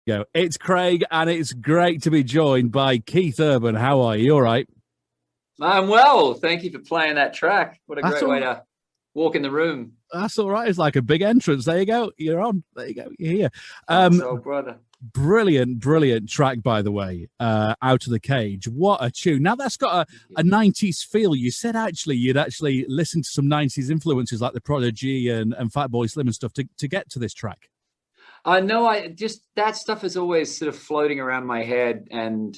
Go. It's Craig, and it's great to be joined by Keith Urban. How are you? All right? I'm well. Thank you for playing that track. What a That's great way all, to walk in the room. that's all right. It's like a big entrance. There you go. You're on. There you go. You're here. Thanks, old brother. Brilliant track, by the way. Out of the Cage. What a tune. Now that's got a 90s feel. You said you'd actually listened to some 90s influences like The Prodigy and Fatboy Slim and stuff to get to this track. I know. I just that stuff is always sort of floating around my head, and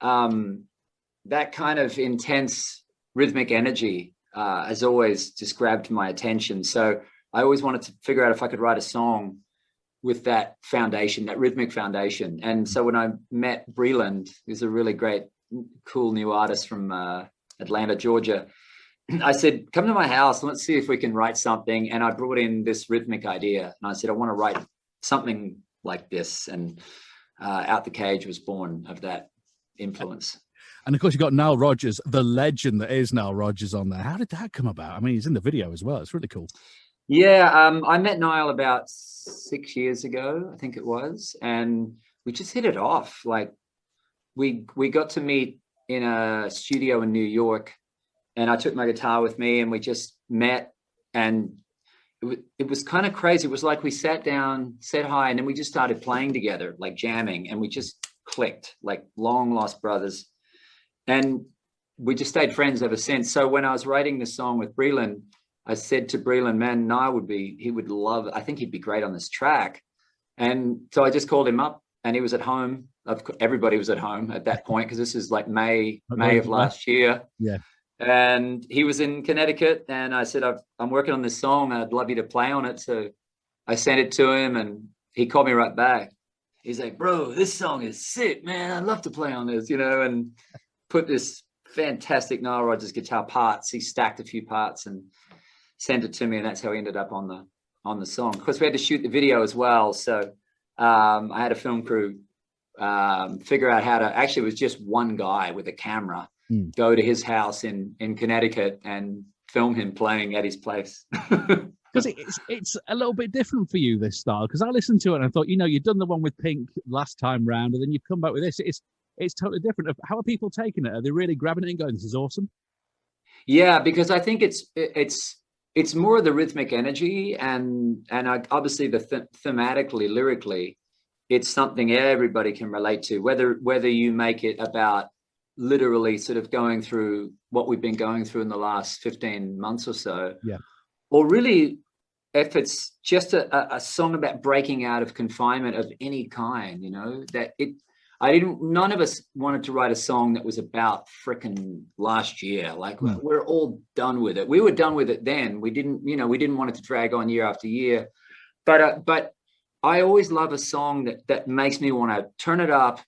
that kind of intense rhythmic energy has always just grabbed my attention. So I always wanted to figure out if I could write a song with that foundation, that rhythmic foundation. And so when I met Breland, who's a really great, cool new artist from Atlanta, Georgia, I said, come to my house and let's see if we can write something. And I brought in this rhythmic idea, and I said, I want to write something like this. And Out the Cage was born of that influence. And of course, you've got Nile Rodgers, the legend that is Nile Rodgers, on there. How did that come about? I mean, he's in the video as well. It's really cool. Yeah, I met Nile about 6 years ago, I think it was, and we just hit it off. Like we got to meet in a studio in New York, and I took my guitar with me, and we just met, and it was kind of crazy. It was like we sat down, said hi, and then we just started playing together, like jamming, and we just clicked like long lost brothers. And we just stayed friends ever since. So when I was writing this song with Breland, I said to Breland, man, Niall he would love, I think he'd be great on this track. And so I just called him up, and he was at home. Everybody was at home at that point, because this is like May of last year. Yeah. And he was in Connecticut, and I said, I'm working on this song. I'd love you to play on it. So I sent it to him, and he called me right back. He's like, bro, this song is sick, man. I'd love to play on this, and put this fantastic Nile Rodgers guitar parts. He stacked a few parts and sent it to me, and that's how he ended up on the song. Of course, we had to shoot the video as well, so I had a film crew figure out how to. Actually, it was just one guy with a camera go to his house in Connecticut and film him playing at his place. Because it's a little bit different for you, this style. Because I listened to it and I thought, you'd done the one with Pink last time round, and then you've come back with this. It's totally different. How are people taking it? Are they really grabbing it and going, this is awesome? Yeah, because I think it's more of the rhythmic energy, and obviously the thematically, lyrically, it's something everybody can relate to, whether you make it about literally sort of going through what we've been going through in the last 15 months or so, or really if it's just a song about breaking out of confinement of any kind, none of us wanted to write a song that was about frickin' last year. Like we're all done with it. We were done with it then. We didn't want it to drag on year after year. But I always love a song that makes me want to turn it up,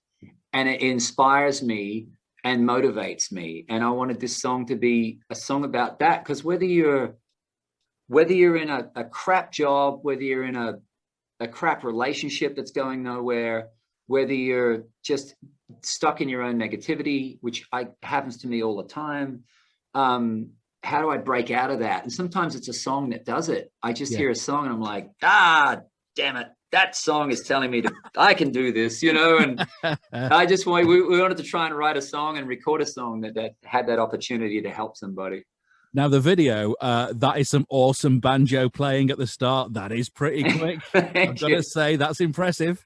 and it inspires me and motivates me. And I wanted this song to be a song about that, because whether you're in a crap job, whether you're in a crap relationship that's going nowhere, whether you're just stuck in your own negativity, which happens to me all the time, how do I break out of that? And sometimes it's a song that does it. I just hear a song and I'm like, damn it, that song is telling me I can do this, and I just we wanted to try and write a song and record a song that had that opportunity to help somebody. Now, the video, that is some awesome banjo playing at the start. That is pretty quick. I've got to say, that's impressive.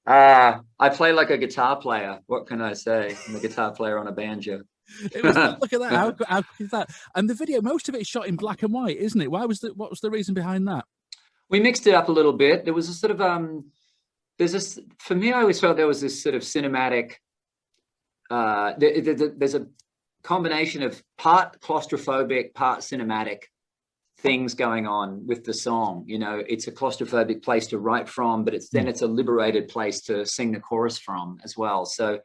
I play like a guitar player. What can I say? I'm a guitar player on a banjo. Look at that. How quick is that? And the video, most of it is shot in black and white, isn't it? What was the reason behind that? We mixed it up a little bit. There was a sort of for me, I always felt there was this sort of cinematic, there's a combination of part claustrophobic, part cinematic things going on with the song. It's a claustrophobic place to write from, but it's a liberated place to sing the chorus from as well. So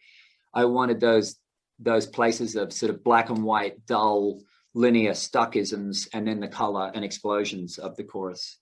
I wanted those places of sort of black and white, dull, linear stuckisms, and then the color and explosions of the chorus.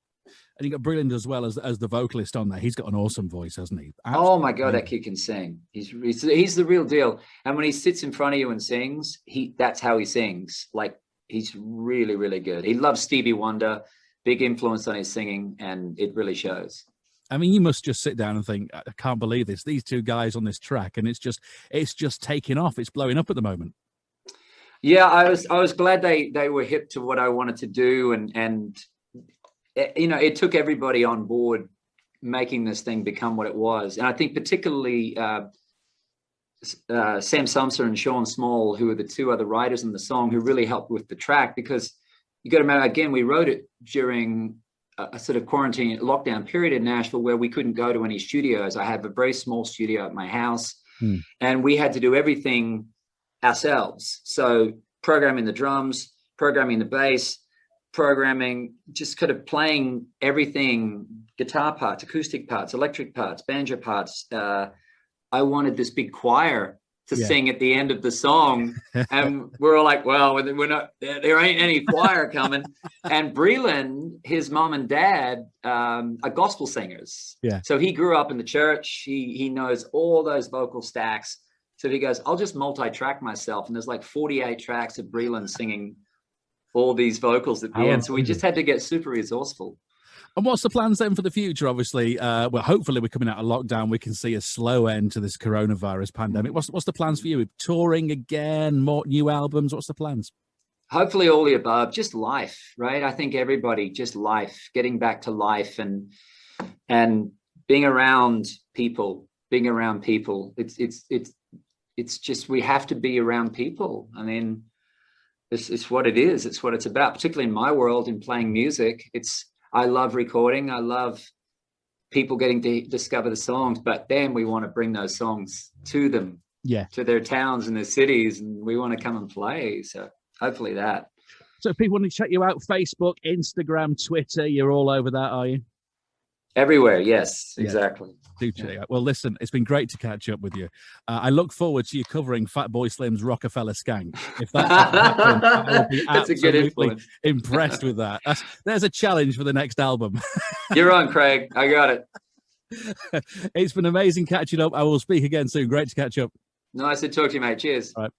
And you got Breland as well as the vocalist on there. He's got an awesome voice, hasn't he? Absolutely. Oh my God, that kid can sing. He's the real deal. And when he sits in front of you and sings, that's how he sings. Like, he's really, really good. He loves Stevie Wonder, big influence on his singing, and it really shows. I mean, you must just sit down and think, I can't believe this. These two guys on this track, and it's just taking off. It's blowing up at the moment. Yeah, I was glad they were hip to what I wanted to do, and you know, it took everybody on board making this thing become what it was. And I think particularly Sam Sumser and Sean Small, who are the two other writers in the song, who really helped with the track, because you got to remember, again, we wrote it during a sort of quarantine lockdown period in Nashville where we couldn't go to any studios. I have a very small studio at my house, and we had to do everything ourselves. So programming the drums, programming the bass, programming, just kind of playing everything, guitar parts, acoustic parts, electric parts, banjo parts. I wanted this big choir to sing at the end of the song. And we're all like, well, we're not, there ain't any choir coming. And Breland, his mom and dad are gospel singers. Yeah. So he grew up in the church. He knows all those vocal stacks. So he goes, I'll just multi-track myself. And there's like 48 tracks of Breland singing all these vocals at the end. So we just had to get super resourceful. And what's the plans then for the future? Obviously, well, hopefully we're coming out of lockdown. We can see a slow end to this coronavirus pandemic. What's the plans for you? Touring again, more new albums? What's the plans? Hopefully all the above, just life, right? I think everybody, just life, getting back to life and being around people, It's just, we have to be around people. I mean, it's what it is. It's what it's about, particularly in my world, in playing music. I love recording. I love people getting to discover the songs, but then we want to bring those songs to them, to their towns and their cities, and we want to come and play. So hopefully that. So if people want to check you out, Facebook, Instagram, Twitter, you're all over that, are you? Everywhere, yes, exactly. Do check it out. Well, listen, it's been great to catch up with you. I look forward to you covering Fatboy Slim's Rockefeller Skank. If that's I will be that's a good influence. Impressed with that. There's a challenge for the next album. You're on, Craig. I got it. It's been amazing catching up. I will speak again soon. Great to catch up. Nice to talk to you, mate. Cheers. All right.